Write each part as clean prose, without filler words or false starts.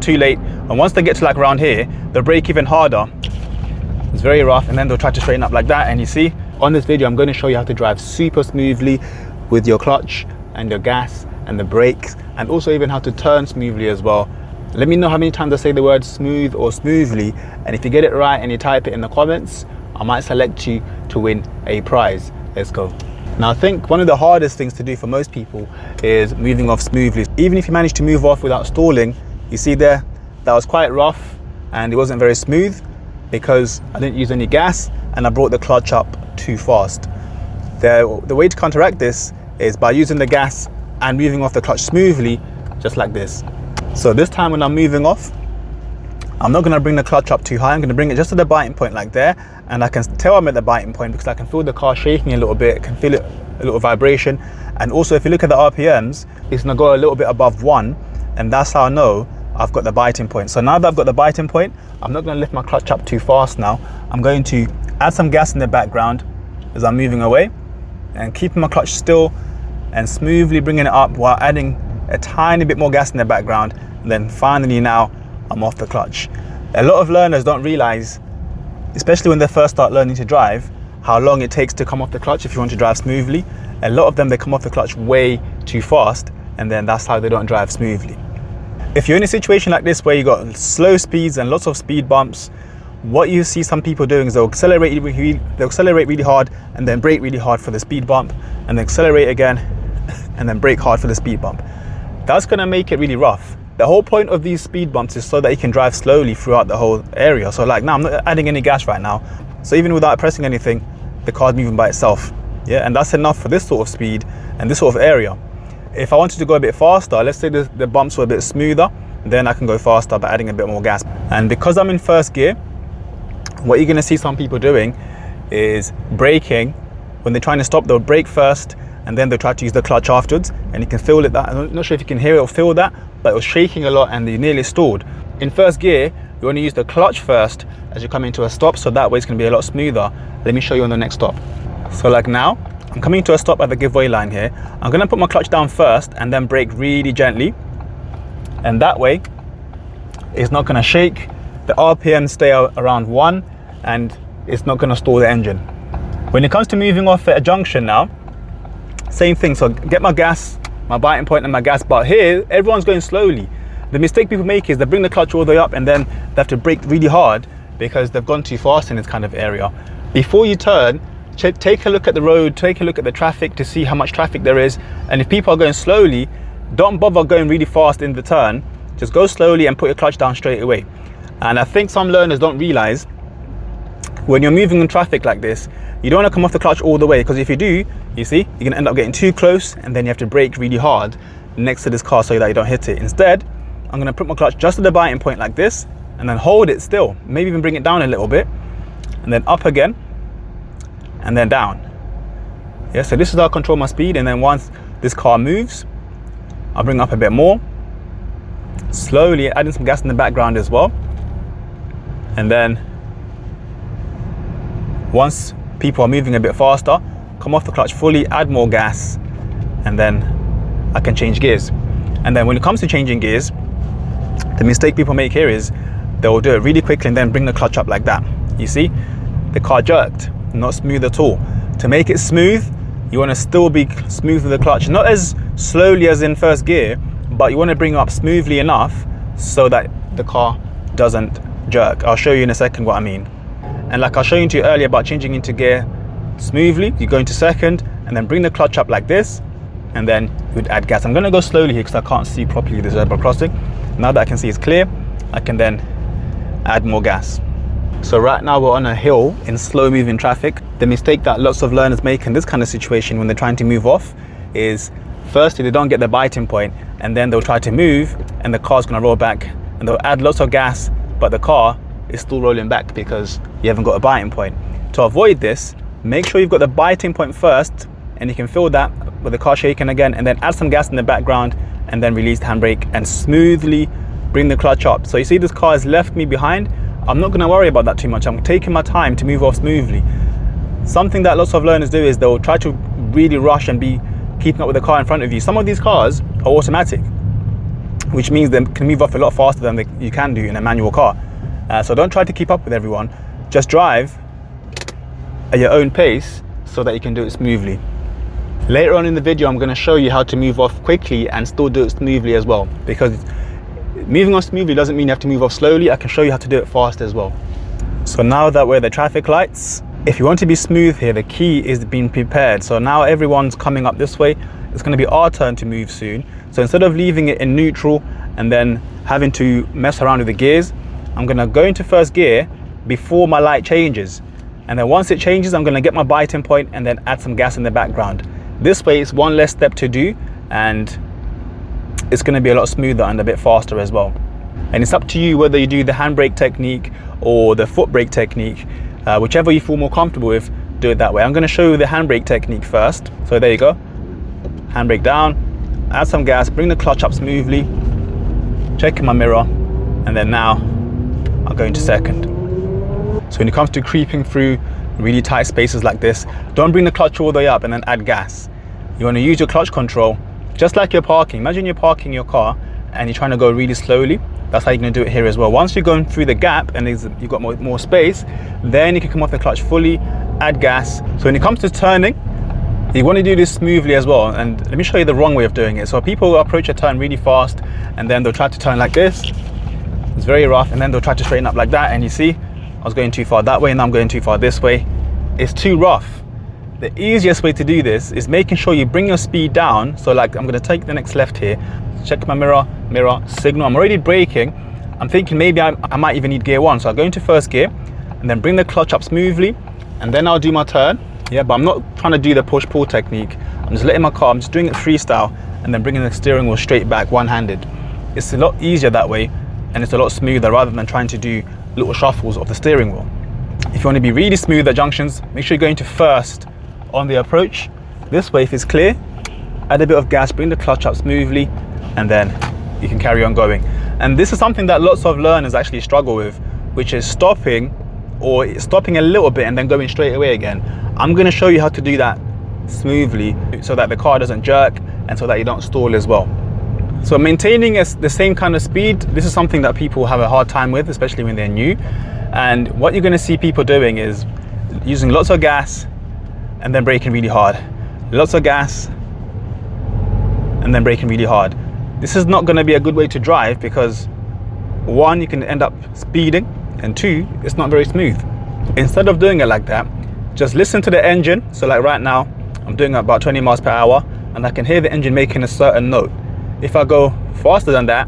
too late. And once they get to like around here, they'll brake even harder. It's very rough, and then they'll try to straighten up like that. And you see, on this video, I'm going to show you how to drive super smoothly with your clutch and your gas and the brakes, and also even how to turn smoothly as well. Let me know how many times I say the word smooth or smoothly, and if you get it right and you type it in the comments, I might select you to win a prize. Let's go. Now, I think one of the hardest things to do for most people is moving off smoothly. Even if you manage to move off without stalling, you see there, that was quite rough and it wasn't very smooth because I didn't use any gas and I brought the clutch up too fast. The way to counteract this is by using the gas and moving off the clutch smoothly, just like this. So this time when I'm moving off, I'm not going to bring the clutch up too high. I'm going to bring it just to the biting point like there, and I can tell I'm at the biting point because I can feel the car shaking a little bit. I can feel it, a little vibration. And also if you look at the RPMs, it's going to go a little bit above 1, and that's how I know I've got the biting point. So now that I've got the biting point, I'm not going to lift my clutch up too fast now. I'm going to add some gas in the background as I'm moving away and keeping my clutch still and smoothly bringing it up while adding a tiny bit more gas in the background. And then finally now I'm off the clutch. A lot of learners don't realize, especially when they first start learning to drive, how long it takes to come off the clutch if you want to drive smoothly. A lot of them, they come off the clutch way too fast, and then that's how they don't drive smoothly. If you're in a situation like this where you got slow speeds and lots of speed bumps, what you see some people doing is they'll accelerate really hard and then brake really hard for the speed bump, and then accelerate again and then brake hard for the speed bump. That's going to make it really rough. The whole point of these speed bumps is so that you can drive slowly throughout the whole area. So like now, I'm not adding any gas right now. So even without pressing anything, the car's moving by itself. Yeah, and that's enough for this sort of speed and this sort of area. If I wanted to go a bit faster, let's say the bumps were a bit smoother, then I can go faster by adding a bit more gas. And because I'm in first gear, what you're going to see some people doing is braking. When they're trying to stop, they'll brake first and then they'll try to use the clutch afterwards, and you can feel it. I'm not sure if you can hear it or feel that, but it was shaking a lot and you nearly stalled. In first gear, you want to use the clutch first as you come into a stop, so that way it's going to be a lot smoother. Let me show you on the next stop. So like now, I'm coming to a stop at the giveaway line here. I'm going to put my clutch down first and then brake really gently, and that way it's not going to shake. The RPM stay around 1 and it's not going to stall the engine. When it comes to moving off at a junction now, same thing. So get my gas, my biting point and my gas, but here everyone's going slowly. The mistake people make is they bring the clutch all the way up and then they have to brake really hard because they've gone too fast in this kind of area. Before you turn, take a look at the road, take a look at the traffic to see how much traffic there is, and if people are going slowly, don't bother going really fast in the turn. Just go slowly and put your clutch down straight away. And I think some learners don't realize, when you're moving in traffic like this, you don't want to come off the clutch all the way, because if you do, you see, you're going to end up getting too close and then you have to brake really hard next to this car so that you don't hit it. Instead, I'm going to put my clutch just at the biting point like this and then hold it still, maybe even bring it down a little bit, and then up again and then down. Yeah, so this is how I control my speed. And then once this car moves, I'll bring up a bit more, slowly adding some gas in the background as well. And then once people are moving a bit faster, come off the clutch fully, add more gas, and then I can change gears. And then when it comes to changing gears, the mistake people make here is they'll do it really quickly and then bring the clutch up like that. You see, the car jerked, not smooth at all. To make it smooth, you want to still be smooth with the clutch, not as slowly as in first gear, but you want to bring it up smoothly enough so that the car doesn't jerk. I'll show you in a second what I mean. And like I was showing you earlier about changing into gear smoothly, you go into second and then bring the clutch up like this, and then you would add gas. I'm going to go slowly here because I can't see properly the zebra crossing. Now that I can see it's clear, I can then add more gas. So right now we're on a hill in slow moving traffic. The mistake that lots of learners make in this kind of situation when they're trying to move off is, firstly, they don't get the biting point, and then they'll try to move and the car's going to roll back and they'll add lots of gas, but the car is still rolling back because you haven't got a biting point. To avoid this, make sure you've got the biting point first, and you can feel that with the car shaking again, and then add some gas in the background and then release the handbrake and smoothly bring the clutch up. So you see this car has left me behind. I'm not going to worry about that too much. I'm taking my time to move off smoothly. Something that lots of learners do is they'll try to really rush and be keeping up with the car in front of you. Some of these cars are automatic. which means they can move off a lot faster than you can do in a manual car. So don't try to keep up with everyone. Just drive at your own pace so that you can do it smoothly. Later on in the video, I'm going to show you how to move off quickly and still do it smoothly as well, because moving off smoothly doesn't mean you have to move off slowly. I can show you how to do it fast as well. So now that we're at the traffic lights, if you want to be smooth here, the key is being prepared. So now everyone's coming up this way. It's going to be our turn to move soon. So instead of leaving it in neutral and then having to mess around with the gears, I'm going to go into first gear before my light changes. And then once it changes, I'm going to get my biting point and then add some gas in the background. This way it's one less step to do, and it's going to be a lot smoother and a bit faster as well. And it's up to you whether you do the handbrake technique or the foot brake technique. Whichever you feel more comfortable with, do it that way. I'm going to show you the handbrake technique first. So there you go. Handbrake down, add some gas, bring the clutch up smoothly, check in my mirror, and then now I'll go into second. So when it comes to creeping through really tight spaces like this, don't bring the clutch all the way up and then add gas. You want to use your clutch control just like you're parking. Imagine you're parking your car and you're trying to go really slowly. That's how you're going to do it here as well. Once you're going through the gap and you've got more space, then you can come off the clutch fully, add gas. So when it comes to turning, you want to do this smoothly as well. And let me show you the wrong way of doing it. So people approach a turn really fast and then they'll try to turn like this. It's very rough, and then they'll try to straighten up like that, and you see I was going too far that way, and now I'm going too far this way. It's too rough. The easiest way to do this is making sure you bring your speed down. So like I'm going to take the next left here, check my mirror, signal. I'm already braking. I'm thinking maybe I might even need gear 1. So I'll go into first gear and then bring the clutch up smoothly, and then I'll do my turn. Yeah, but I'm not trying to do the push-pull technique. I'm just letting my car, I'm just doing it freestyle, and then bringing the steering wheel straight back one-handed. It's a lot easier that way, and it's a lot smoother rather than trying to do little shuffles of the steering wheel. If you want to be really smooth at junctions, make sure you're going to first on the approach. This way, if it's clear, add a bit of gas, bring the clutch up smoothly, and then you can carry on going. And this is something that lots of learners actually struggle with, which is stopping a little bit and then going straight away again. I'm going to show you how to do that smoothly so that the car doesn't jerk and so that you don't stall as well. So maintaining the same kind of speed, this is something that people have a hard time with, especially when they're new. And what you're going to see people doing is using lots of gas and then braking really hard. Lots of gas and then braking really hard. This is not going to be a good way to drive, because 1, you can end up speeding, and 2, it's not very smooth. Instead of doing it like that, just listen to the engine. So like right now, I'm doing about 20 miles per hour and I can hear the engine making a certain note. If I go faster than that,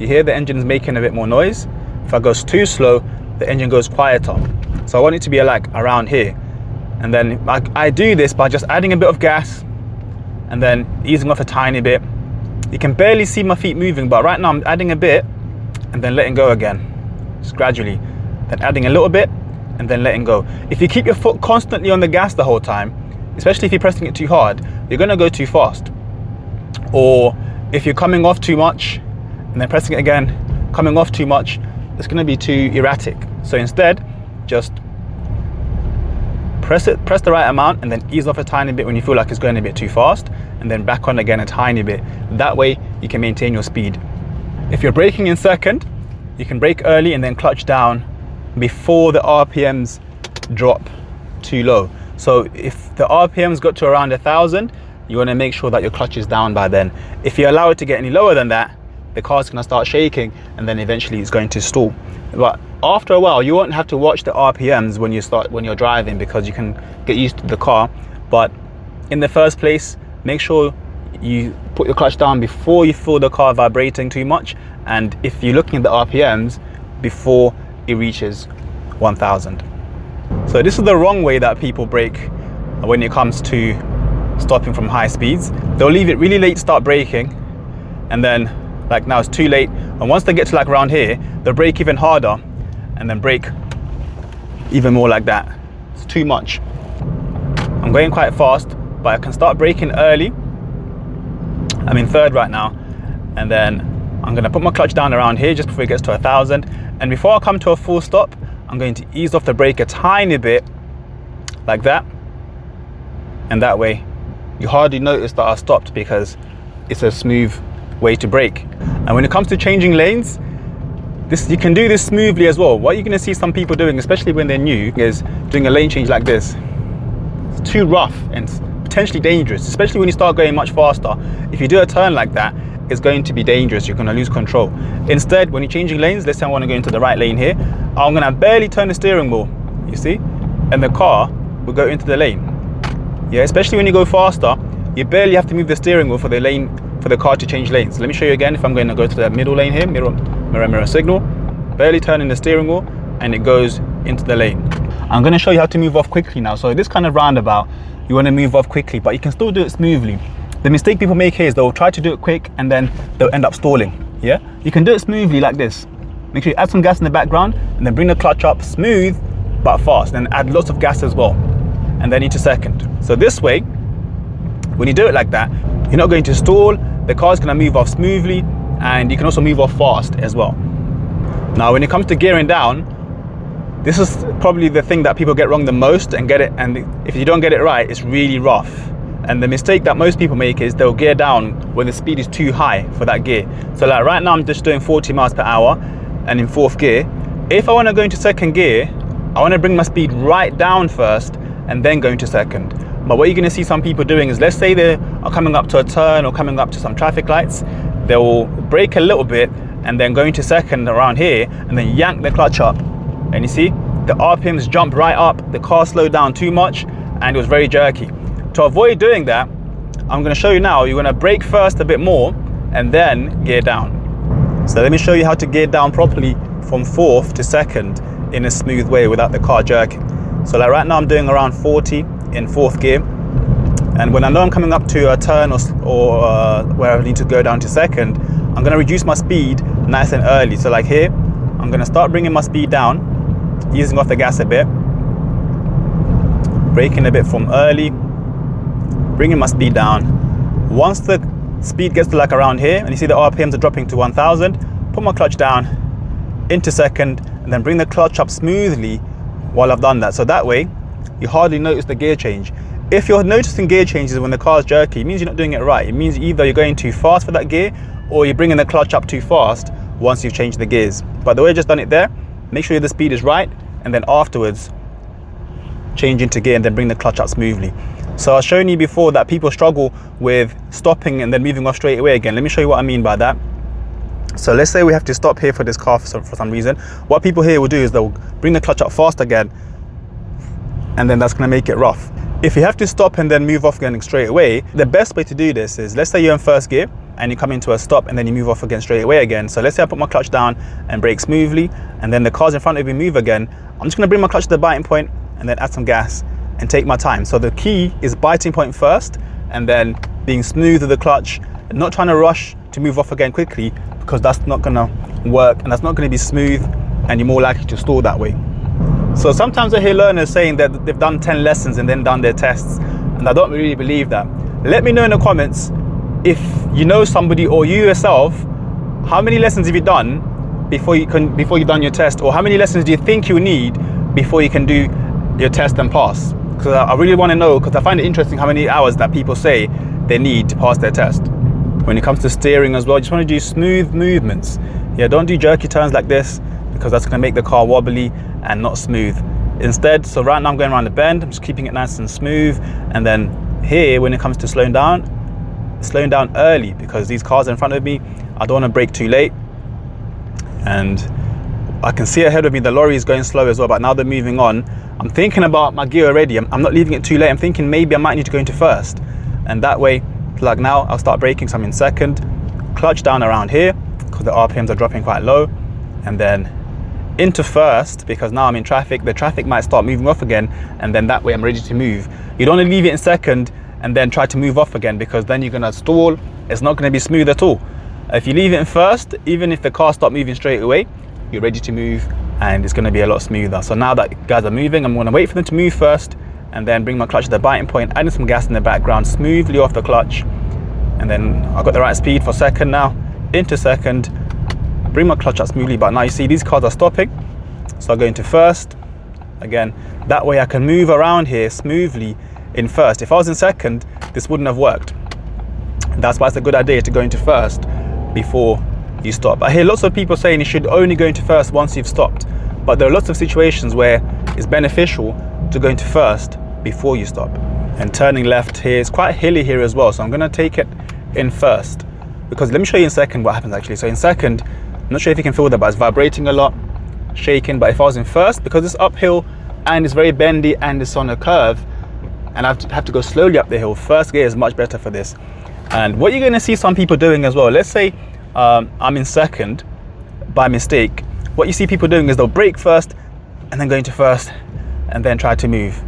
you hear the engine's making a bit more noise. If I go too slow, the engine goes quieter. So I want it to be like around here. And then I do this by just adding a bit of gas and then easing off a tiny bit. You can barely see my feet moving, but right now I'm adding a bit and then letting go again, just gradually. Then adding a little bit and then letting go. If you keep your foot constantly on the gas the whole time, especially if you're pressing it too hard, you're going to go too fast. Or if you're coming off too much and then pressing it again, coming off too much, it's going to be too erratic. So instead, just press the right amount and then ease off a tiny bit when you feel like it's going a bit too fast, and then back on again a tiny bit. That way you can maintain your speed. If you're braking in second, you can brake early and then clutch down before the RPMs drop too low. So if the RPMs got to around 1,000, you want to make sure that your clutch is down by then. If you allow it to get any lower than that, the car's going to start shaking and then eventually it's going to stall. But after a while, you won't have to watch the RPMs when you're driving, because you can get used to the car. But in the first place, make sure you put your clutch down before you feel the car vibrating too much, and if you're looking at the RPMs, before it reaches 1,000. So this is the wrong way that people brake when it comes to stopping from high speeds. They'll leave it really late to start braking, and then like now it's too late, and once they get to like around here, they'll brake even harder and then brake even more like that. It's too much. I'm going quite fast, but I can start braking early. I'm in third right now, and then I'm going to put my clutch down around here just before it gets to 1,000, and before I come to a full stop, I'm going to ease off the brake a tiny bit like that, and that way you hardly notice that I stopped, because it's a smooth way to brake. And when it comes to changing lanes, you can do this smoothly as well. What you're going to see some people doing, especially when they're new, is doing a lane change like this. It's too rough and potentially dangerous, especially when you start going much faster. If you do a turn like that, it's going to be dangerous. You're going to lose control. Instead, when you're changing lanes, let's say I want to go into the right lane here, I'm going to barely turn the steering wheel, you see, and the car will go into the lane. Yeah, especially when you go faster, you barely have to move the steering wheel for the car to change lanes. Let me show you again. If I'm going to go to the middle lane here, mirror signal, barely turning the steering wheel, and it goes into the lane. I'm going to show you how to move off quickly now. So this kind of roundabout, you want to move off quickly, but you can still do it smoothly. The mistake people make here is they'll try to do it quick and then they'll end up stalling. Yeah, you can do it smoothly like this. Make sure you add some gas in the background and then bring the clutch up smooth but fast, and add lots of gas as well, and then into second. So this way, when you do it like that, you're not going to stall, the car's going to move off smoothly, and you can also move off fast as well. Now when it comes to gearing down, this is probably the thing that people get wrong the most, and if you don't get it right, it's really rough. And the mistake that most people make is they'll gear down when the speed is too high for that gear. So like right now I'm just doing 40 miles per hour and in 4th gear. If I want to go into 2nd gear, I want to bring my speed right down first and then go into 2nd. But what you're going to see some people doing is, let's say they are coming up to a turn or coming up to some traffic lights, they'll brake a little bit and then go into 2nd around here and then yank the clutch up. And you see, the RPMs jump right up, the car slowed down too much and it was very jerky. To avoid doing that, I'm going to show you now, you're going to brake first a bit more and then gear down. So let me show you how to gear down properly from 4th to 2nd in a smooth way without the car jerking. So like right now I'm doing around 40 in 4th gear, and when I know I'm coming up to a turn or where I need to go down to 2nd, I'm going to reduce my speed nice and early. So like here, I'm going to start bringing my speed down, easing off the gas a bit, braking a bit from early, bringing my speed down. Once the speed gets to like around here and you see the RPMs are dropping to 1000, put my clutch down into 2nd and then bring the clutch up smoothly while I've done that. So that way you hardly notice the gear change. If you're noticing gear changes when the car's jerky, it means you're not doing it right. It means either you're going too fast for that gear or you're bringing the clutch up too fast once you've changed the gears. But the way I've just done it there, make sure the speed is right and then afterwards change into gear and then bring the clutch up smoothly. So I was showing you before that people struggle with stopping and then moving off straight away again. Let me show you what I mean by that. So let's say we have to stop here for this car for some reason. What people here will do is they'll bring the clutch up fast again, and then that's going to make it rough. If you have to stop and then move off again straight away, the best way to do this is, let's say you're in 1st gear and you come into a stop and then you move off again straight away again. So let's say I put my clutch down and brake smoothly, and then the cars in front of me move again. I'm just going to bring my clutch to the biting point and then add some gas and take my time. So the key is biting point first and then being smooth with the clutch, and not trying to rush to move off again quickly, because that's not going to work and that's not going to be smooth and you're more likely to stall that way. So sometimes I hear learners saying that they've done 10 lessons and then done their tests, and I don't really believe that. Let me know in the comments if you know somebody or you yourself, how many lessons have you done before you've done your test, or how many lessons do you think you need before you can do your test and pass? Because I really want to know, because I find it interesting how many hours that people say they need to pass their test. When it comes to steering as well, you just want to do smooth movements. Yeah, don't do jerky turns like this, because that's going to make the car wobbly and not smooth. Instead, so right now I'm going around the bend, I'm just keeping it nice and smooth, and then here when it comes to slowing down early, because these cars in front of me, I don't want to brake too late. And I can see ahead of me the lorry is going slow as well, but now they're moving on. I'm thinking about my gear already. I'm not leaving it too late. I'm thinking maybe I might need to go into 1st, and that way, like now, I'll start braking, so I'm in 2nd, clutch down around here because the RPMs are dropping quite low, and then into 1st, because now I'm in traffic, the traffic might start moving off again, and then that way I'm ready to move. You don't want to leave it in 2nd and then try to move off again, because then you're going to stall. It's not going to be smooth at all. If you leave it in 1st, even if the car stops moving straight away, you're ready to move and it's going to be a lot smoother. So now that guys are moving, I'm going to wait for them to move first and then bring my clutch to the biting point, adding some gas in the background, smoothly off the clutch, and then I've got the right speed for 2nd now, into 2nd, bring my clutch up smoothly. But now you see these cars are stopping, so I go into 1st again. That way I can move around here smoothly in 1st. If I was in 2nd, this wouldn't have worked. That's why it's a good idea to go into 1st before you stop. I hear lots of people saying you should only go into first once you've stopped, but there are lots of situations where it's beneficial to go into first before you stop. And turning left here, it's quite hilly here as well, so I'm going to take it in first, because let me show you in second what happens actually. So in second, I'm not sure if you can feel that, but it's vibrating a lot, shaking. But if I was in first, because it's uphill and it's very bendy and it's on a curve and I have to go slowly up the hill, first gear is much better for this. And what you're going to see some people doing as well, let's say I'm in second by mistake, what you see people doing is they'll brake first and then go into first and then try to move.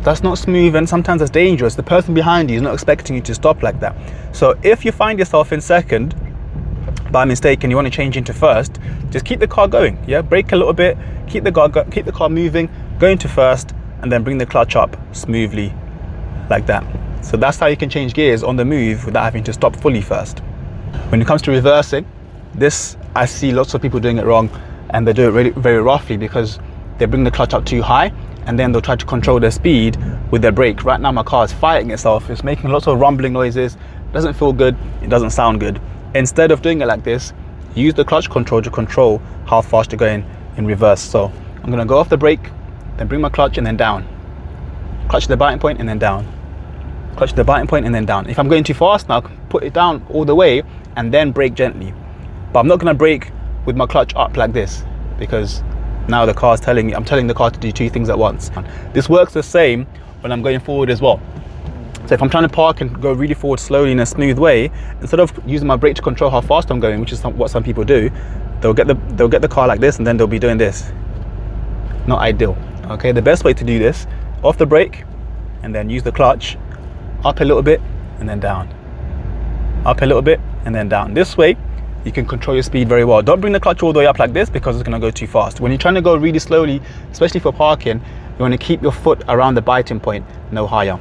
That's not smooth, and sometimes that's dangerous. The person behind you is not expecting you to stop like that. So if you find yourself in second by mistake and you want to change into first, just keep the car going. Yeah, brake a little bit, keep the car moving, go into first, and then bring the clutch up smoothly like that. So that's how you can change gears on the move without having to stop fully first. When it comes to reversing, this I see lots of people doing it wrong, and they do it really, very roughly, because they bring the clutch up too high and then they'll try to control their speed with their brake. Right now my car is fighting itself. It's making lots of rumbling noises. It doesn't feel good. It doesn't sound good. Instead of doing it like this, use the clutch control to control how fast you're going in reverse. So I'm going to go off the brake, then bring my clutch and then down. Clutch the biting point and then down. Clutch the biting point and then down. If I'm going too fast now, I can put it down all the way and then brake gently. But I'm not going to brake with my clutch up like this, because now the car's telling me, I'm telling the car to do two things at once. This works the same when I'm going forward as well. So if I'm trying to park and go really forward slowly in a smooth way, instead of using my brake to control how fast I'm going, which is what some people do, they'll get the car like this and then they'll be doing this. Not ideal. Okay, the best way to do this, off the brake and then use the clutch, up a little bit and then down. Up a little bit and then down. This way you can control your speed very well. Don't bring the clutch all the way up like this, because it's going to go too fast. When you're trying to go really slowly, especially for parking, you want to keep your foot around the biting point, no higher.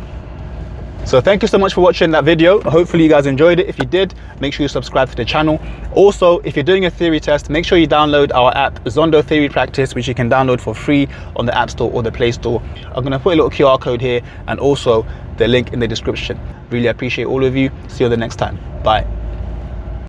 So thank you so much for watching that video. Hopefully you guys enjoyed it. If you did, make sure you subscribe to the channel. Also, if you're doing a theory test, make sure you download our app, Zondo Theory Practice, which you can download for free on the App Store or the Play Store. I'm going to put a little QR code here and also the link in the description. Really appreciate all of you. See you the next time. Bye.